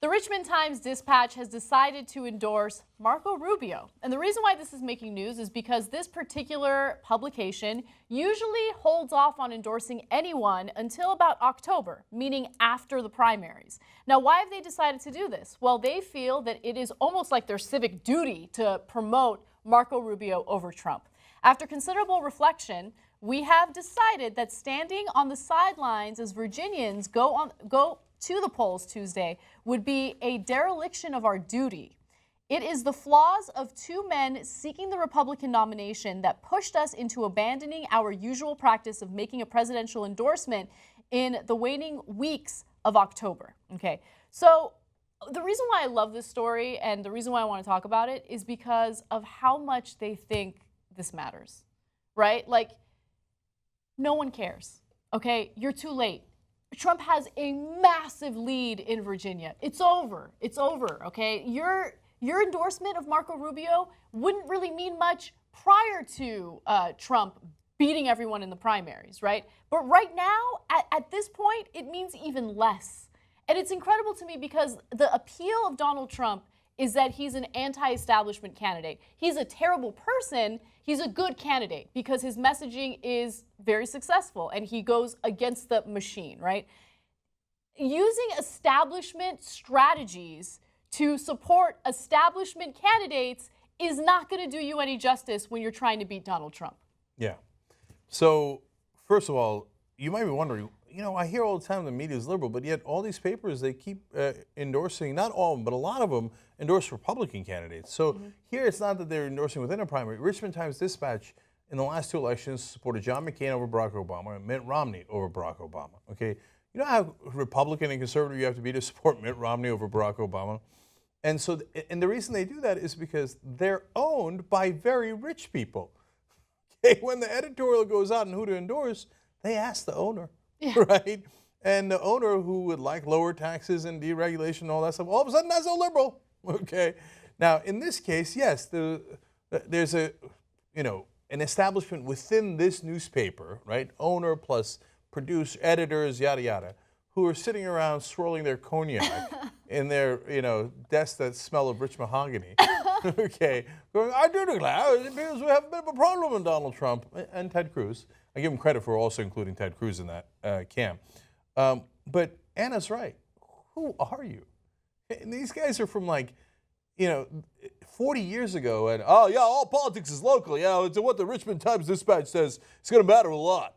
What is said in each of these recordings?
The Richmond Times-Dispatch has decided to endorse Marco Rubio. And the reason why this is making news is because this particular publication usually holds off on endorsing anyone until about October, meaning after the primaries. Now, why have they decided to do this? Well, they feel that it is almost like their civic duty to promote Marco Rubio over Trump. After considerable reflection, we have decided that standing on the sidelines as Virginians go to the polls Tuesday would be a dereliction of our duty. It is the flaws of two men seeking the Republican nomination that pushed us into abandoning our usual practice of making a presidential endorsement in the waning weeks of October. Okay, so the reason why I love this story and the reason why I want to talk about it is because of how much they think this matters, right? Like, no one cares, okay? You're too late. Trump has a massive lead in Virginia. It's over. It's over, okay? Your endorsement of Marco Rubio wouldn't really mean much prior to Trump beating everyone in the primaries, right? But right now, at this point, it means even less. And it's incredible to me because the appeal of Donald Trump is that he's an anti-establishment candidate. He's a terrible person. He's a good candidate because his messaging is very successful and he goes against the machine, right? Using establishment strategies to support establishment candidates is not going to do you any justice when you're trying to beat Donald Trump. Yeah. So, first of all, you might be wondering, you know, I hear all the time the media is liberal, but yet all these papers, they keep endorsing, not all of them, but a lot of them endorse Republican candidates. So here it's not that they're endorsing within a primary. Richmond Times-Dispatch in the last two elections supported John McCain over Barack Obama and Mitt Romney over Barack Obama. Okay, you know how Republican and conservative you have to be to support Mitt Romney over Barack Obama? And so, and the reason they do that is because they're owned by very rich people. Okay, when the editorial goes out and who to endorse, they ask the owner. Yeah. Right? And the owner who would like lower taxes and deregulation and all that stuff, all of a sudden not so liberal. Okay. Now, in this case, yes, there's a, you know, an establishment within this newspaper, right? Owner plus producer, editors, yada, yada, who are sitting around swirling their cognac in their, you know, desks that smell of rich mahogany. Okay. Going, I do declare, it appears we have a bit of a problem with Donald Trump and Ted Cruz. I give him credit for also including Ted Cruz in that camp. But Anna's right. Who are you? And these guys are from, like, you know, 40 years ago, and oh yeah, all politics is local. Yeah, it's what the Richmond Times-Dispatch says. It's going to matter a lot.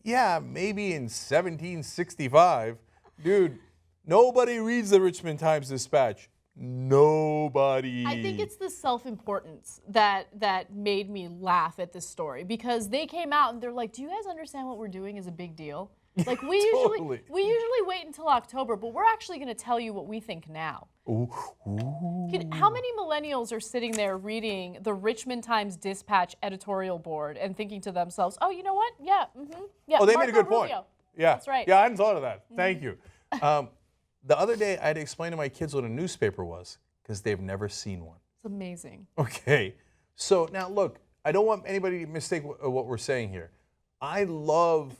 Yeah, maybe in 1765, dude. Nobody reads the Richmond Times-Dispatch. Nobody. I think it's the self-importance that made me laugh at this story because they came out and they're like, "Do you guys understand what we're doing is a big deal? Like we Totally. usually wait until October, but we're actually going to tell you what we think now." Ooh. How many millennials are sitting there reading the Richmond Times-Dispatch editorial board and thinking to themselves, "Oh, you know what? Yeah, yeah." Oh, they Marco made a good point. Rubio. Yeah, That's right. Yeah, I hadn't thought of that. Thank you. The other day, I had to explain to my kids what a newspaper was because they've never seen one. It's amazing. Okay, so now look, I don't want anybody to mistake what we're saying here. I love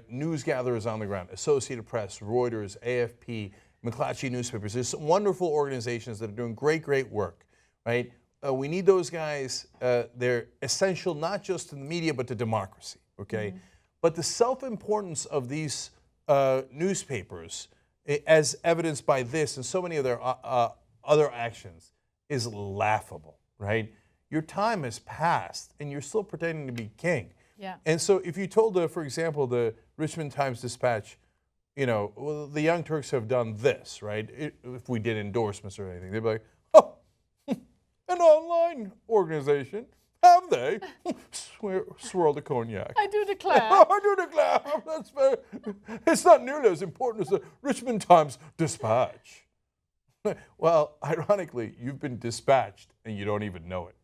news gatherers on the ground, Associated Press, Reuters, AFP, McClatchy newspapers. There's some wonderful organizations that are doing great work, right? We need those guys. They're essential not just to the media, but to democracy, okay? But the self-importance of these newspapers, as evidenced by this and so many of their other actions, is laughable, right? Your time has passed, and you're still pretending to be king. Yeah. And so if you told, for example, the Richmond Times-Dispatch, you know, well, the Young Turks have done this, right? If we did endorsements or anything, they'd be like, oh, an online organization. Have they? Swirl the cognac. I do declare. I do declare. That's very, it's not nearly as important as the Richmond Times-Dispatch. Well, ironically, you've been dispatched and you don't even know it.